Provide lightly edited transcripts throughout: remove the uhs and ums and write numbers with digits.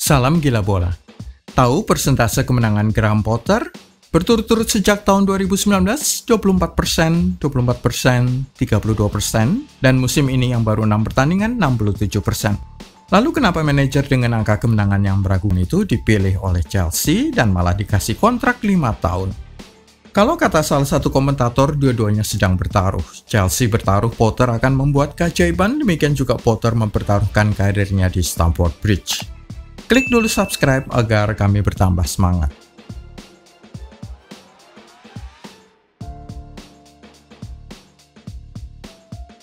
Salam gila bola. Tahu persentase kemenangan Graham Potter? Berturut-turut sejak tahun 2019, 24%, 24%, 32%, dan musim ini yang baru 6 pertandingan, 67%. Lalu kenapa manajer dengan angka kemenangan yang beragung itu dipilih oleh Chelsea dan malah dikasih kontrak 5 tahun? Kalau kata salah satu komentator, dua-duanya sedang bertaruh. Chelsea bertaruh Potter akan membuat keajaiban, demikian juga Potter mempertaruhkan karirnya di Stamford Bridge. Klik dulu subscribe agar kami bertambah semangat.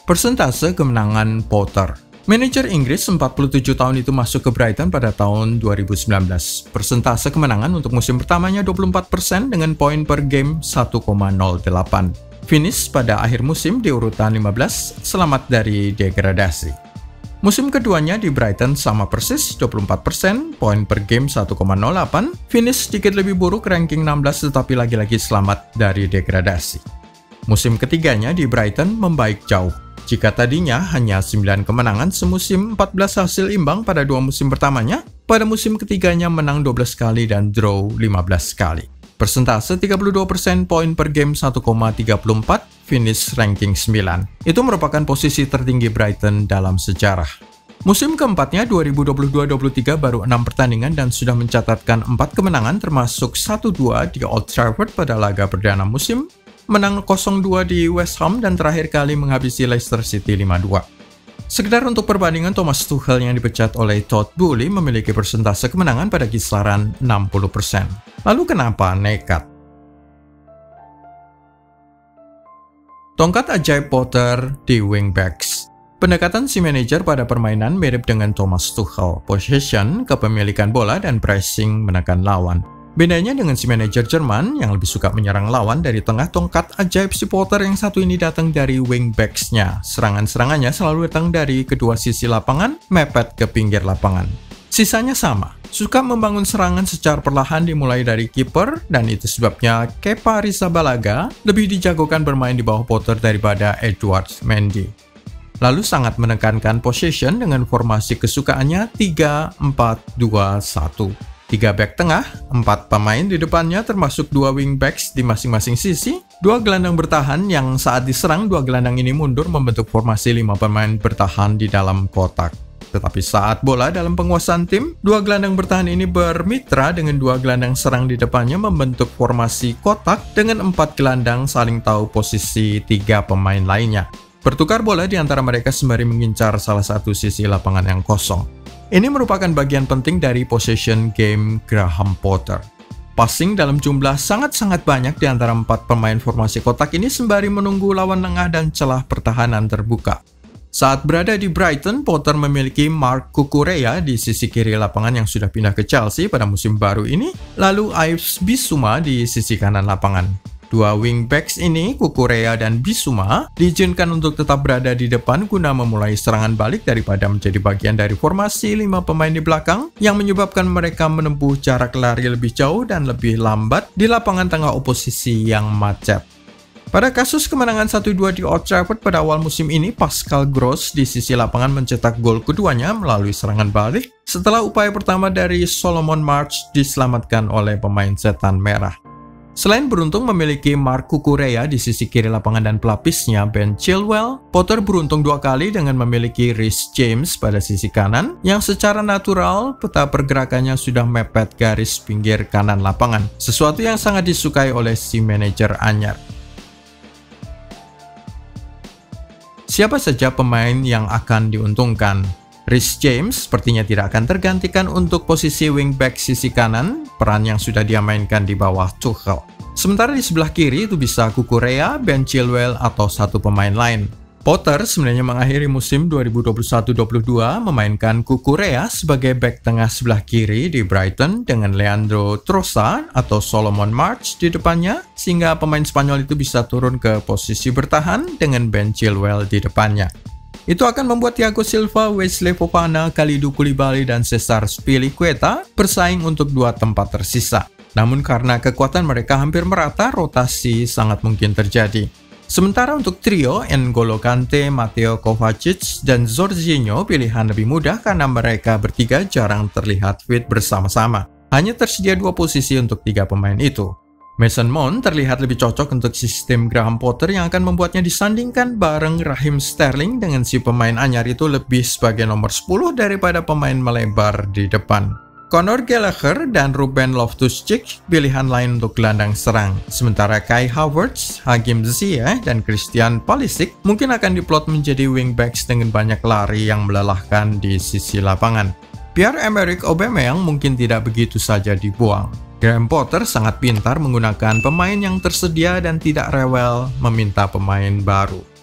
Persentase kemenangan Potter. Manajer Inggris 47 tahun itu masuk ke Brighton pada tahun 2019. Persentase kemenangan untuk musim pertamanya 24% dengan poin per game 1,08. Finish pada akhir musim di urutan 15, selamat dari degradasi. Musim keduanya di Brighton sama persis, 24%, poin per game 1,08, finish sedikit lebih buruk, ranking 16 tetapi lagi-lagi selamat dari degradasi. Musim ketiganya di Brighton membaik jauh. Jika tadinya hanya 9 kemenangan semusim, 14 hasil imbang pada 2 musim pertamanya, pada musim ketiganya menang 12 kali dan draw 15 kali. Persentase 32%, poin per game 1,34, finish ranking 9. Itu merupakan posisi tertinggi Brighton dalam sejarah. Musim keempatnya 2022-23 baru 6 pertandingan dan sudah mencatatkan 4 kemenangan termasuk 1-2 di Old Trafford pada laga perdana musim, menang 0-2 di West Ham dan terakhir kali menghabisi Leicester City 5-2. Sekedar untuk perbandingan, Thomas Tuchel yang dipecat oleh Todd Boehly memiliki persentase kemenangan pada kisaran 60%. Lalu kenapa nekat? Tongkat ajaib Potter di wingbacks. Pendekatan si manajer pada permainan mirip dengan Thomas Tuchel. Possession, kepemilikan bola, dan pressing menekan lawan. Bedanya dengan si manajer Jerman yang lebih suka menyerang lawan dari tengah, tongkat ajaib si Potter yang satu ini datang dari wingbacks-nya. Serangan-serangannya selalu datang dari kedua sisi lapangan, mepet ke pinggir lapangan. Sisanya sama, suka membangun serangan secara perlahan dimulai dari kiper, dan itu sebabnya Kepa Arrizabalaga lebih dijagokan bermain di bawah Potter daripada Edouard Mendy. Lalu sangat menekankan possession dengan formasi kesukaannya 3-4-2-1. 3 back tengah, 4 pemain di depannya termasuk 2 wingbacks di masing-masing sisi, 2 gelandang bertahan yang saat diserang 2 gelandang ini mundur membentuk formasi 5 pemain bertahan di dalam kotak. Tetapi saat bola dalam penguasaan tim, 2 gelandang bertahan ini bermitra dengan 2 gelandang serang di depannya membentuk formasi kotak dengan 4 gelandang saling tahu posisi 3 pemain lainnya. Bertukar bola di antara mereka sembari mengincar salah satu sisi lapangan yang kosong. Ini merupakan bagian penting dari possession game Graham Potter. Passing dalam jumlah sangat-sangat banyak di antara 4 pemain formasi kotak ini sembari menunggu lawan tengah dan celah pertahanan terbuka. Saat berada di Brighton, Potter memiliki Marc Cucurella di sisi kiri lapangan yang sudah pindah ke Chelsea pada musim baru ini, lalu Yves Bissouma di sisi kanan lapangan. 2 wingbacks ini, Cucurella dan Bissouma, diizinkan untuk tetap berada di depan guna memulai serangan balik daripada menjadi bagian dari formasi 5 pemain di belakang yang menyebabkan mereka menempuh jarak lari lebih jauh dan lebih lambat di lapangan tengah oposisi yang macet. Pada kasus kemenangan 1-2 di Old Trafford pada awal musim ini, Pascal Gross di sisi lapangan mencetak gol keduanya melalui serangan balik setelah upaya pertama dari Solomon March diselamatkan oleh pemain setan merah. Selain beruntung memiliki Marc Cucurella di sisi kiri lapangan dan pelapisnya Ben Chilwell, Potter beruntung 2 kali dengan memiliki Reece James pada sisi kanan yang secara natural peta pergerakannya sudah mepet garis pinggir kanan lapangan, sesuatu yang sangat disukai oleh si manajer anyar. Siapa saja pemain yang akan diuntungkan? Reece James sepertinya tidak akan tergantikan untuk posisi wingback sisi kanan, peran yang sudah dia mainkan di bawah Tuchel. Sementara di sebelah kiri itu bisa Cucurella, Ben Chilwell, atau satu pemain lain. Potter sebenarnya mengakhiri musim 2021-22 memainkan Cucurella sebagai back tengah sebelah kiri di Brighton dengan Leandro Trossard atau Solomon March di depannya, sehingga pemain Spanyol itu bisa turun ke posisi bertahan dengan Ben Chilwell di depannya. Itu akan membuat Thiago Silva, Wesley Fofana, Kalidou Koulibaly, dan Cesar Azpilicueta bersaing untuk 2 tempat tersisa. Namun karena kekuatan mereka hampir merata, rotasi sangat mungkin terjadi. Sementara untuk trio, N'Golo Kante, Mateo Kovacic, dan Jorginho pilihan lebih mudah karena mereka bertiga jarang terlihat fit bersama-sama. Hanya tersedia 2 posisi untuk 3 pemain itu. Mason Mount terlihat lebih cocok untuk sistem Graham Potter yang akan membuatnya disandingkan bareng Raheem Sterling dengan si pemain anyar itu lebih sebagai nomor 10 daripada pemain melebar di depan. Conor Gallagher dan Ruben Loftus-Cheek pilihan lain untuk gelandang serang. Sementara Kai Havertz, Hakim Ziyech, dan Christian Pulisic mungkin akan diplot menjadi wingbacks dengan banyak lari yang melelahkan di sisi lapangan. Pierre-Emerick Aubameyang mungkin tidak begitu saja dibuang. Graham Potter sangat pintar menggunakan pemain yang tersedia dan tidak rewel meminta pemain baru.